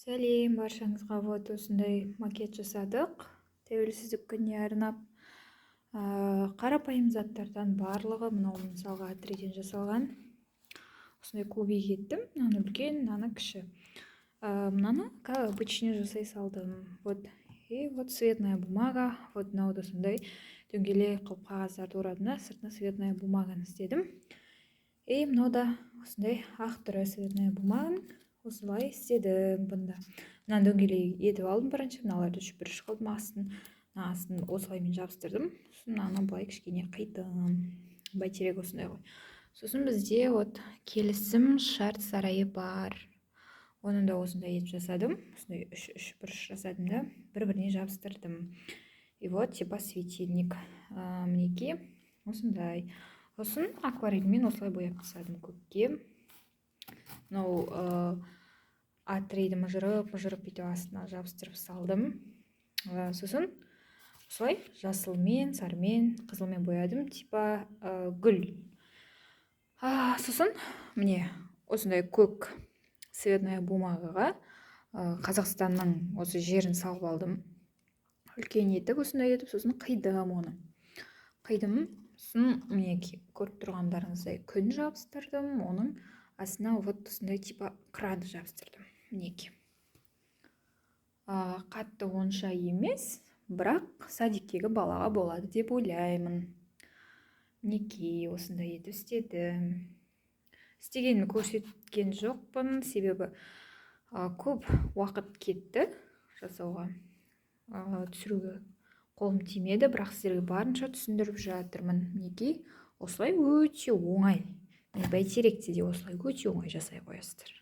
Сәлем, баршаңызға вот осындай макет жасадық. Тәуелсіздік күніне арнап қарапайым заттардан барлығы мынау мысалға А3-ден жасалған. Осындай кубик еттім, мынаны үлкен, мынаны кіші. Мынаны как обычно жасай салдым. Вот и вот цветная бумага, вот мынау да сондай дөңгелек қылып қағаздарды орадым, сыртына цветная бумаганы істедім. И мынау да осындай ақ түрі цветная бумаганы осылай істедім бұнда. Мынаны дөңгелек етіп алдым бірінші, мыналарды үшбұрыш қылдым, астын осылаймен жабыстырдым. Сосын мынаны былай кішкене қидым. Бәйтерек осындай ғой. Сосын бізде вот келісім шарт сарайы бар. Оны да осындай етіп жасадым. Осындай үшбұрыш жасадым да, бір-біріне жабыстырдым. И вот типа светильник. Мінекей осындай. Сосын акварельмен осылай бояп тастадым көкке. Мынау А3-ді мұжырып бүйтіп астына жабыстырып салдым. Сосын осылай жасылмен, сарымен, қызылмен боядым, типа гүл. Сосын міне осындай көк цветная бумагаға Қазақстанның осы жерін салып алдым. Үлкен етіп, осындай етіп, сосын қидым оны. Қидым, сосын міне көріп тұрғандарыңыздай күн жабыстырдым, оның астына вот осындай типа кран жабыстырдым. Мінекей. Қатты онша емес, бірақ садиктегі балаға болады деп ойлаймын. Мінекей осындай етіп істедім. Істегенімді көрсеткен жоқпын, себебі көп уақыт кетті жасауға. Түсіруге қолым тимеді, бірақ сіздерге барынша түсіндіріп жатырмын. Мінекей осылай өте оңай. Бәйтеректе де осылай өте оңай жасай қоясыздар.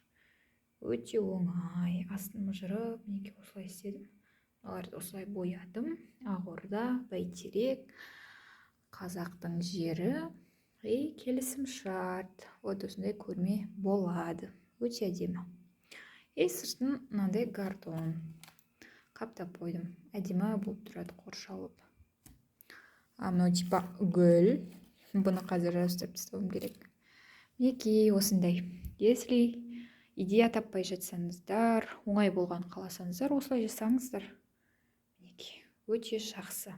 Өте оңай. Астын мұжырып, мінекей осылай істедім. Оларды осылай боядым. Ақорда, бәйтерек, қазақтың жері, келісім шарт. Вот осындай көрме болады. Өте әдемі. Сыртын мынандай картон қаптап қойдым. Әдемі болып тұрады қоршалып. Мынау типа гүл. Бұны қазір жабыстырып тастауым керек. Мінекей осындай. Если идея таппай жатсаңыздар, оңай болған қаласаңыздар, осылай жасаңыздар. Мінекей өте жақсы.